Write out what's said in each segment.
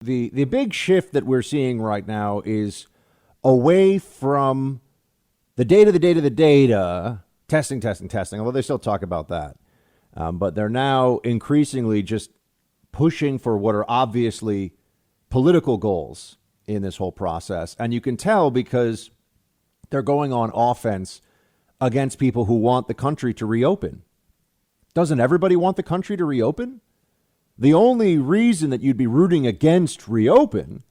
The big shift that we're seeing right now is away from the data, testing, although they still talk about that. But they're now increasingly just pushing for what are obviously political goals in this whole process. And you can tell because they're going on offense against people who want the country to reopen. Doesn't everybody want the country to reopen? The only reason that you'd be rooting against reopen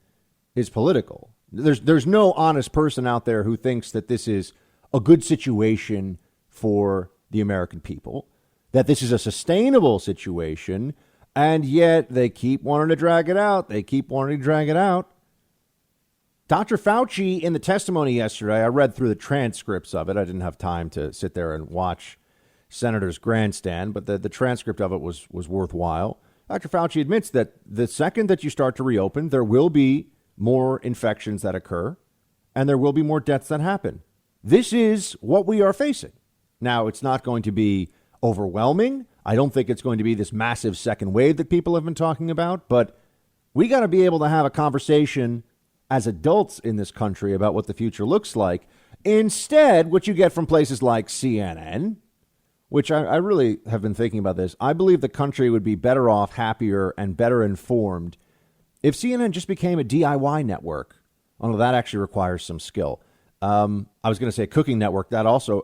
is political. There's no honest person out there who thinks that this is a good situation for the American people, that this is a sustainable situation, and yet they keep wanting to drag it out. Dr. Fauci, in the testimony yesterday, I read through the transcripts of it. I didn't have time to sit there and watch Senator's grandstand, but the transcript of it was worthwhile. Dr. Fauci admits that the second that you start to reopen, there will be more infections that occur, and there will be more deaths that happen. This is what we are facing. Now, it's not going to be overwhelming. I don't think it's going to be this massive second wave that people have been talking about, but we got to be able to have a conversation as adults in this country about what the future looks like. Instead, what you get from places like CNN, which I really have been thinking about this. I believe the country would be better off, happier, and better informed if CNN just became a DIY network. Although that actually requires some skill. I was going to say cooking network. That also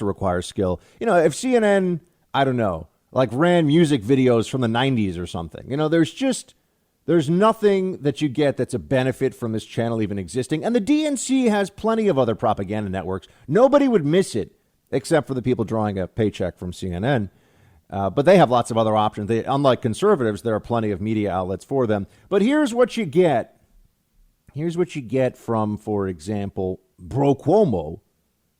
requires skill. You know, if CNN, I don't know, like ran music videos from the 90s or something. You know, there's nothing that you get that's a benefit from this channel even existing. And the DNC has plenty of other propaganda networks. Nobody would miss it, except for the people drawing a paycheck from CNN. But they have lots of other options. Unlike conservatives, there are plenty of media outlets for them. But here's what you get. Here's what you get from, for example, Bro Cuomo,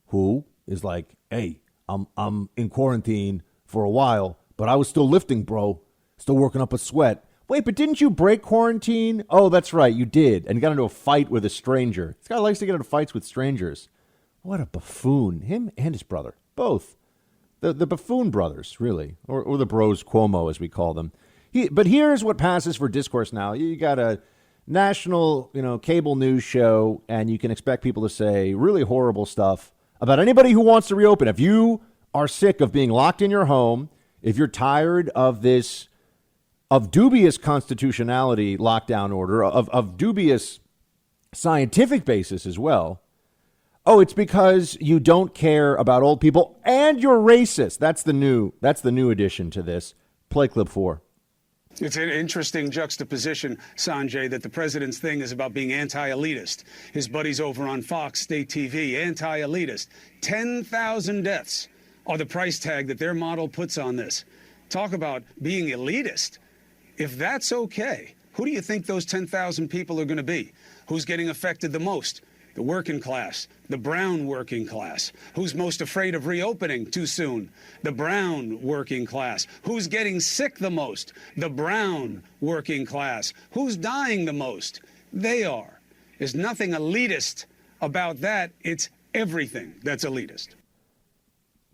who is like, hey, I'm in quarantine for a while, but I was still lifting, bro. Still working up a sweat. Wait, but didn't you break quarantine? Oh, that's right, you did. And got into a fight with a stranger. This guy likes to get into fights with strangers. What a buffoon. Him and his brother, both. The buffoon brothers, really, or the bros Cuomo, as we call them. But here's what passes for discourse now. You got a national, cable news show, and you can expect people to say really horrible stuff about anybody who wants to reopen. If you are sick of being locked in your home, if you're tired of this, of dubious constitutionality lockdown order, of dubious scientific basis as well, oh, it's because you don't care about old people and you're racist. That's the new addition to this. Play clip 4. It's an interesting juxtaposition, Sanjay, that the president's thing is about being anti-elitist. His buddies over on Fox State TV, anti-elitist. 10,000 deaths are the price tag that their model puts on this. Talk about being elitist. If that's okay, who do you think those 10,000 people are going to be? Who's getting affected the most? The working class, the brown working class. Who's most afraid of reopening too soon? The brown working class. Who's getting sick the most? The brown working class. Who's dying the most? They are. There's nothing elitist about that. It's everything that's elitist.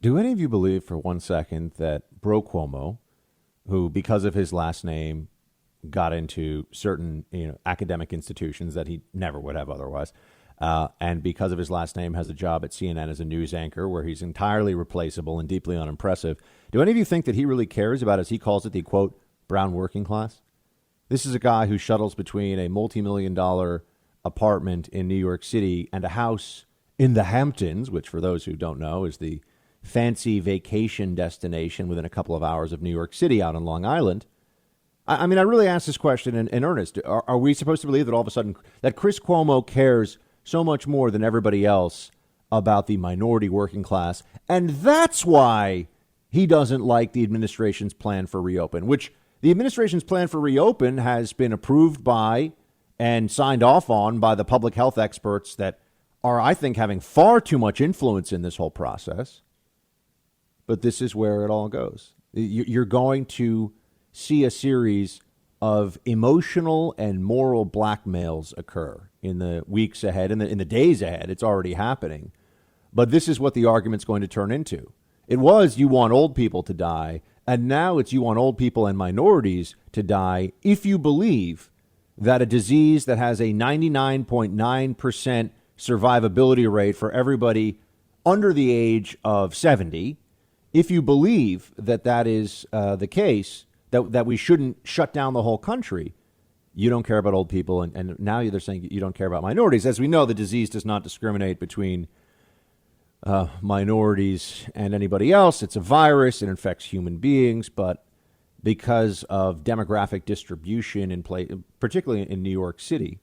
Do any of you believe for one second that Bro Cuomo, who because of his last name got into certain academic institutions that he never would have otherwise, and because of his last name has a job at CNN as a news anchor where he's entirely replaceable and deeply unimpressive. Do any of you think that he really cares about, as he calls it, the, quote, brown working class? This is a guy who shuttles between a multi-million-dollar apartment in New York City and a house in the Hamptons, which for those who don't know is the fancy vacation destination within a couple of hours of New York City out on Long Island. I mean, I really ask this question in earnest. Are we supposed to believe that all of a sudden that Chris Cuomo cares so much more than everybody else about the minority working class, and that's why he doesn't like the administration's plan for reopen, which the administration's plan for reopen has been approved by and signed off on by the public health experts that are, I think, having far too much influence in this whole process. But this is where it all goes. You're going to see a series of emotional and moral blackmails occur in the weeks ahead, in the days ahead. It's already happening. But this is what the argument's going to turn into. It was you want old people to die, and now it's you want old people and minorities to die if you believe that a disease that has a 99.9% survivability rate for everybody under the age of 70, if you believe that that is the case, that we shouldn't shut down the whole country, you don't care about old people. And now they're saying you don't care about minorities. As we know, the disease does not discriminate between minorities and anybody else. It's a virus. It infects human beings. But because of demographic distribution, particularly in New York City,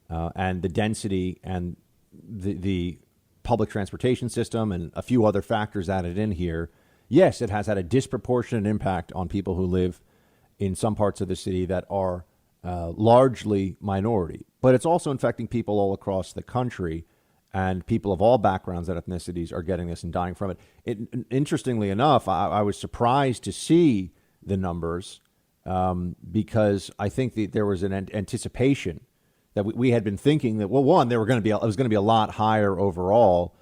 and the density and the public transportation system and a few other factors added in here, yes, it has had a disproportionate impact on people who live in some parts of the city that are largely minority. But it's also infecting people all across the country, and people of all backgrounds and ethnicities are getting this and dying from it. Interestingly enough, I was surprised to see the numbers because I think there was an anticipation that we had been thinking that, well, one, it was going to be a lot higher overall,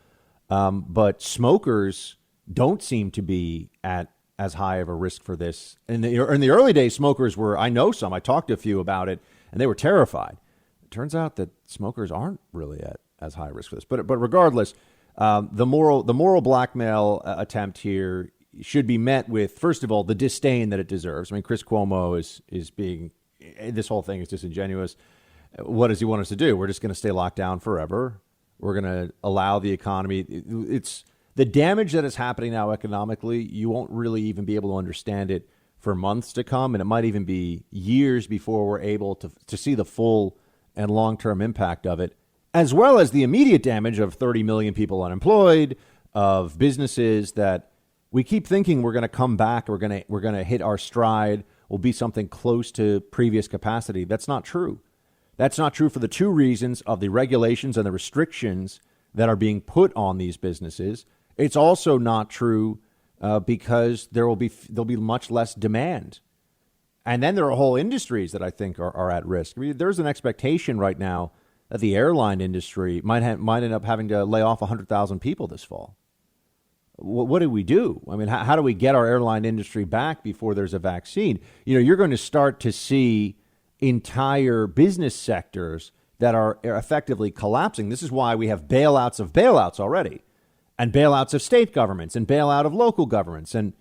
but smokers don't seem to be at as high of a risk for this. In the early days, smokers were, I know some, I talked to a few about it, and they were terrified. It turns out that smokers aren't really at as high risk for this. But regardless, the moral blackmail attempt here should be met with, first of all, the disdain that it deserves. I mean, Chris Cuomo is being, this whole thing is disingenuous. What does he want us to do? We're just going to stay locked down forever. We're going to allow the economy. It's the damage that is happening now economically. You won't really even be able to understand it for months to come. And it might even be years before we're able to see the full and long-term impact of it, as well as the immediate damage of 30 million people unemployed, of businesses that we keep thinking we're going to come back, we're going to hit our stride, will be something close to previous capacity. That's not true. That's not true for the two reasons of the regulations and the restrictions that are being put on these businesses. It's also not true because there'll be much less demand. And then there are whole industries that I think are at risk. I mean, there's an expectation right now that the airline industry might end up having to lay off 100,000 people this fall. What do we do? I mean, how do we get our airline industry back before there's a vaccine? You know, you're going to start to see entire business sectors that are effectively collapsing. This is why we have bailouts of bailouts already, and bailouts of state governments, and bailout of local governments, and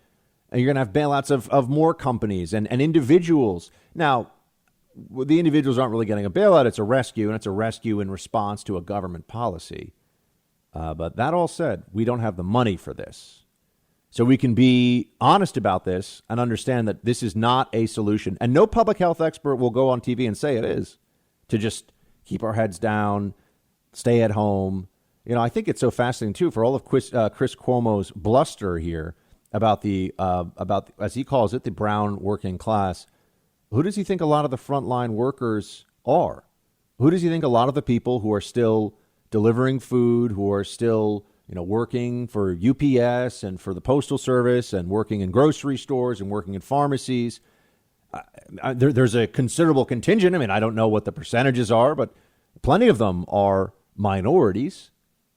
you're going to have bailouts of more companies and individuals. Now, the individuals aren't really getting a bailout. It's a rescue, and it's a rescue in response to a government policy. But that all said, we don't have the money for this. So we can be honest about this and understand that this is not a solution. And no public health expert will go on TV and say it is, to just keep our heads down, stay at home. You know, I think it's so fascinating, too, for all of Chris Cuomo's bluster here about as he calls it, the brown working class. Who does he think a lot of the frontline workers are? Who does he think a lot of the people who are still delivering food, who are still, working for UPS and for the Postal Service and working in grocery stores and working in pharmacies? There's a considerable contingent. I mean, I don't know what the percentages are, but plenty of them are minorities,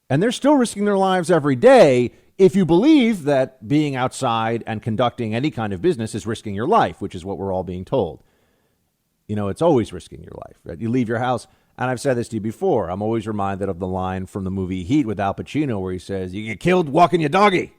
and they're still risking their lives every day. If you believe that being outside and conducting any kind of business is risking your life, which is what we're all being told. It's always risking your life, right? You leave your house, and I've said this to you before, I'm always reminded of the line from the movie Heat with Al Pacino where he says, you get killed walking your doggy,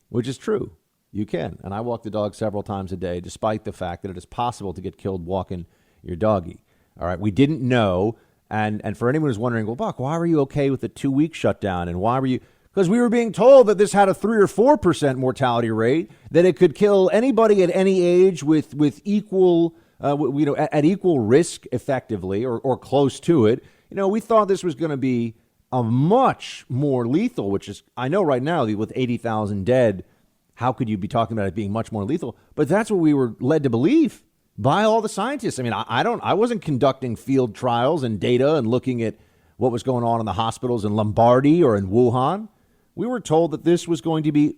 which is true. You can. And I walk the dog several times a day, despite the fact that it is possible to get killed walking your doggy. All right. We didn't know. And for anyone who's wondering, well, Buck, why were you okay with the 2-week shutdown? And why were you? Because we were being told that this had a 3 or 4% mortality rate, that it could kill anybody at any age with equal, at equal risk effectively or close to it. We thought this was going to be a much more lethal, which is, I know right now with 80,000 dead, how could you be talking about it being much more lethal? But that's what we were led to believe by all the scientists. I mean, I wasn't conducting field trials and data and looking at what was going on in the hospitals in Lombardy or in Wuhan. We were told that this was going to be,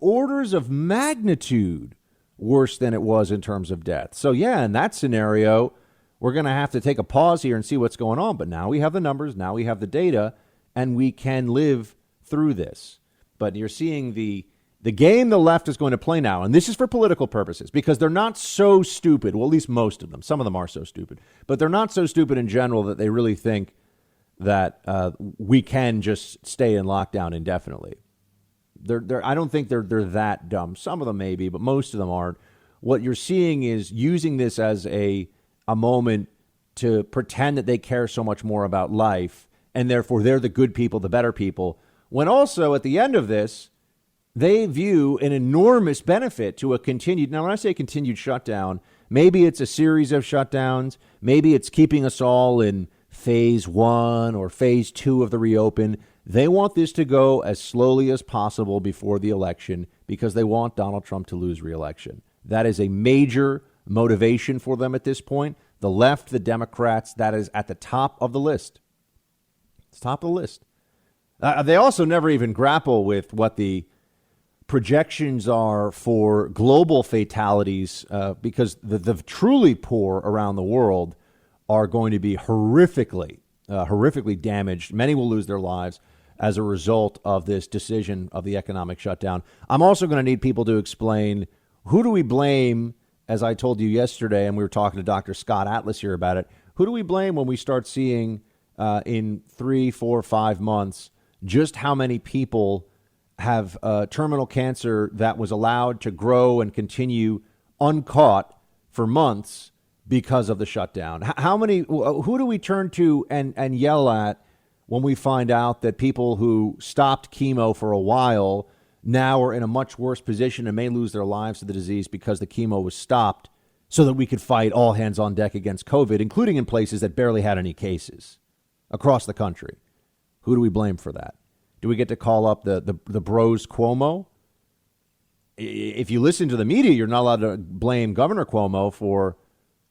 orders of magnitude worse than it was in terms of death. So, yeah, in that scenario, we're going to have to take a pause here and see what's going on. But now we have the numbers, now we have the data, and we can live through this. But you're seeing the The game the left is going to play now, and this is for political purposes, because they're not so stupid. Well, at least most of them. Some of them are so stupid. But they're not so stupid in general that they really think that we can just stay in lockdown indefinitely. I don't think they're that dumb. Some of them may be, but most of them aren't. What you're seeing is using this as a moment to pretend that they care so much more about life, and therefore they're the good people, the better people, when also at the end of this, they view an enormous benefit to a continued, now when I say continued shutdown, maybe it's a series of shutdowns, maybe it's keeping us all in phase 1 or phase 2 of the reopen. They want this to go as slowly as possible before the election because they want Donald Trump to lose re-election. That is a major motivation for them at this point. The left, the Democrats, that is at the top of the list. It's top of the list. They also never even grapple with what the projections are for global fatalities because the truly poor around the world are going to be horrifically damaged. Many will lose their lives as a result of this decision of the economic shutdown. I'm also going to need people to explain, who do we blame, as I told you yesterday, and we were talking to Dr. Scott Atlas here about it, who do we blame when we start seeing in 3, 4, 5 months just how many people have terminal cancer that was allowed to grow and continue uncaught for months because of the shutdown? How many? Who do we turn to and yell at when we find out that people who stopped chemo for a while now are in a much worse position and may lose their lives to the disease because the chemo was stopped so that we could fight all hands on deck against COVID, including in places that barely had any cases across the country? Who do we blame for that? Do we get to call up the bros Cuomo? If you listen to the media, you're not allowed to blame Governor Cuomo for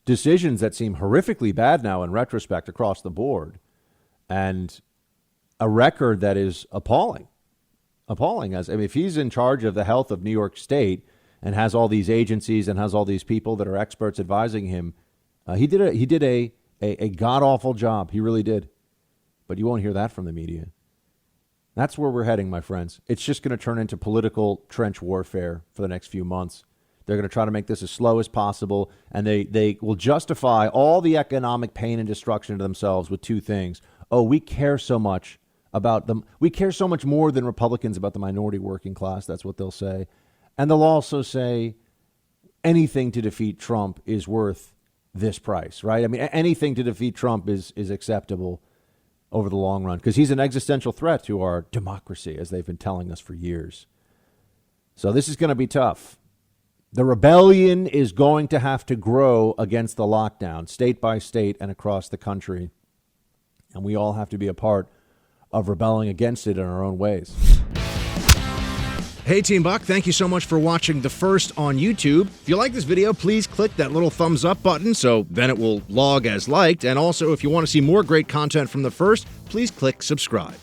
decisions that seem horrifically bad now in retrospect across the board, and a record that is appalling. If he's in charge of the health of New York State and has all these agencies and has all these people that are experts advising him, he did a god-awful job. He really did. But you won't hear that from the media. That's where we're heading, my friends. It's just going to turn into political trench warfare for the next few months. They're going to try to make this as slow as possible, and they will justify all the economic pain and destruction to themselves with two things. Oh, we care so much about them. We care so much more than Republicans about the minority working class. That's what they'll say. And they'll also say anything to defeat Trump is worth this price, right? I mean, anything to defeat Trump is acceptable over the long run, because he's an existential threat to our democracy, as they've been telling us for years. So this is going to be tough. The rebellion is going to have to grow against the lockdown, state by state and across the country. And we all have to be a part of rebelling against it in our own ways. Hey, Team Buck, thank you so much for watching The First on YouTube. If you like this video, please click that little thumbs up button so then it will log as liked. And also, if you want to see more great content from The First, please click subscribe.